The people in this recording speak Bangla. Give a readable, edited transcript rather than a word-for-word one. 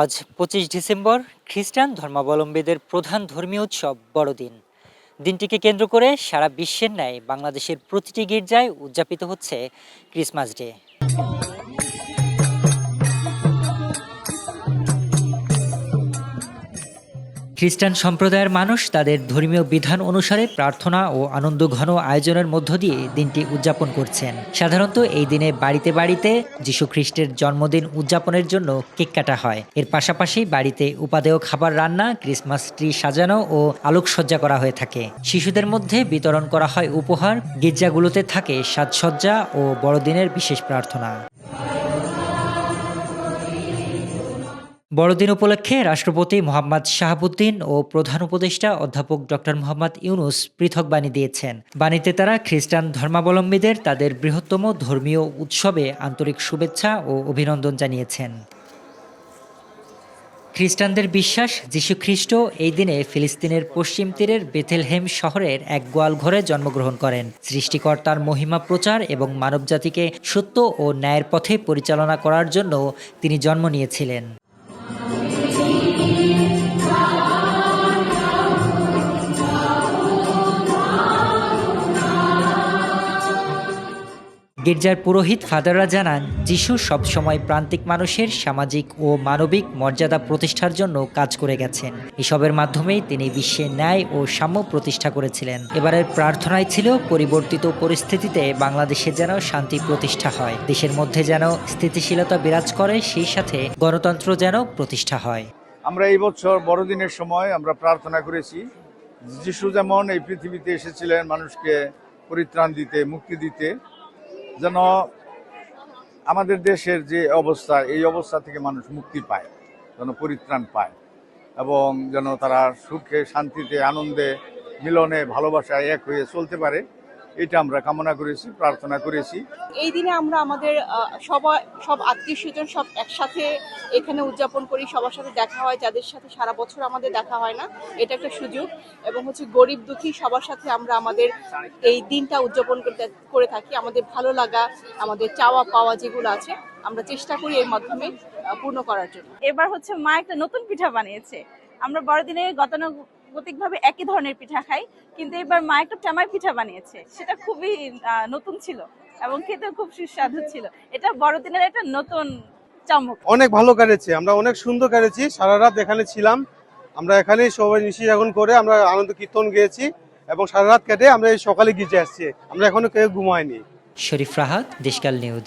আজ ২৫ ডিসেম্বর খ্রিস্টান ধর্মাবলম্বীদের প্রধান ধর্মীয় উৎসব বড়দিন। দিনটিকে কেন্দ্র করে সারা বিশ্বের ন্যায় বাংলাদেশের প্রতিটি গির্জায় উদযাপিত হচ্ছে ক্রিসমাস ডে। খ্রিস্টান সম্প্রদায়ের মানুষ তাদের ধর্মীয় বিধান অনুসারে প্রার্থনা ও আনন্দঘন আয়োজনের মধ্য দিয়ে দিনটি উদযাপন করছেন। সাধারণত এই দিনে বাড়িতে বাড়িতে যীশু খ্রিস্টের জন্মদিন উদযাপনের জন্য কেক কাটা হয়। এর পাশাপাশি বাড়িতে উপাদেয় খাবার রান্না, ক্রিসমাস ট্রি সাজানো ও আলোকসজ্জা করা হয়ে থাকে। শিশুদের মধ্যে বিতরণ করা হয় উপহার। গির্জাগুলোতে থাকে সাজসজ্জা ও বড়দিনের বিশেষ প্রার্থনা। বড়দিন উপলক্ষে রাষ্ট্রপতি মোহাম্মদ শাহাবুদ্দিন ও প্রধান উপদেষ্টা অধ্যাপক ডক্টর মোহাম্মদ ইউনুস পৃথক বাণী দিয়েছেন। বাণীতে তারা খ্রিস্টান ধর্মাবলম্বীদের তাদের বৃহত্তম ধর্মীয় উৎসবে আন্তরিক শুভেচ্ছা ও অভিনন্দন জানিয়েছেন। খ্রিস্টানদের বিশ্বাস, যীশু খ্রিস্ট এই দিনে ফিলিস্তিনের পশ্চিম তীরের বেথেলহেম শহরের এক গোয়াল ঘরে জন্মগ্রহণ করেন। সৃষ্টিকর্তার মহিমা প্রচার এবং মানবজাতিকে সত্য ও ন্যায়ের পথে পরিচালনা করার জন্য তিনি জন্ম নিয়েছিলেন। গির্জার পুরোহিত ফাদাররা জানান, যিশু সবসময় প্রান্তিক মানুষের সামাজিক ও মানবিক মর্যাদা প্রতিষ্ঠার জন্য কাজ করে গেছেন। এসবের মাধ্যমেই তিনি বিশ্বে ন্যায় ও সাম্য প্রতিষ্ঠা করেছিলেন। এবারের প্রার্থনায় ছিল পরিবর্তিত পরিস্থিতিতে বাংলাদেশে যেন শান্তি প্রতিষ্ঠা হয়, দেশের মধ্যে যেন স্থিতিশীলতা বিরাজ করে, সেই সাথে গণতন্ত্র যেন প্রতিষ্ঠা হয়। আমরা এই বছর বড়দিনের সময় আমরা প্রার্থনা করেছি, যিশু যেমন এই পৃথিবীতে এসেছিলেন মানুষকে পরিত্রাণ দিতে, মুক্তি দিতে, যেন আমাদের দেশের যে অবস্থা, এই অবস্থা থেকে মানুষ মুক্তি পায়, যেন পরিত্রাণ পায় এবং যেন তারা সুখে, শান্তিতে, আনন্দে, মিলনে, ভালোবাসায় এক হয়ে চলতে পারে। এটা আমরা কামনা করেছি, প্রার্থনা করেছি। এই দিনে আমরা আমাদের সব আত্মীয় স্বজন সব একসাথে এখানে উদযাপন করি, সবার সাথে দেখা হয়, যাদের সাথে সারা বছর আমাদের দেখা হয় না। এটা একটা সুযোগ এবং গরিব দুঃখী সবার সাথে আমরা আমাদের এই দিনটা উদযাপন করে থাকি। আমাদের ভালো লাগা, আমাদের চাওয়া পাওয়া যেগুলো আছে আমরা চেষ্টা করি এর মাধ্যমে পূর্ণ করার জন্য। এবার মা একটা নতুন পিঠা বানিয়েছে। আমরা বড়দিনে গতানুগতিকভাবে একই ধরনের পিঠা খাই, কিন্তু এবার মা একটা সেমাই পিঠা বানিয়েছে, সেটা খুবই নতুন ছিল এবং খেতে খুব সুস্বাদু ছিল। এটা বড়দিনের একটা নতুন চমক। অনেক ভালো কাটেছে, আমরা অনেক সুন্দর কাটেছি। সারা রাত এখানে ছিলাম, আমরা এখানে সবাই নিশিজাগরণ করে আমরা আনন্দ কীর্তন গেয়েছি এবং সারা রাত কেটে আমরা এই সকালে গির্জে আসছি। আমরা এখনো কেউ ঘুমাইনি। শরীফ রাহাত, দেশকাল নিউজ।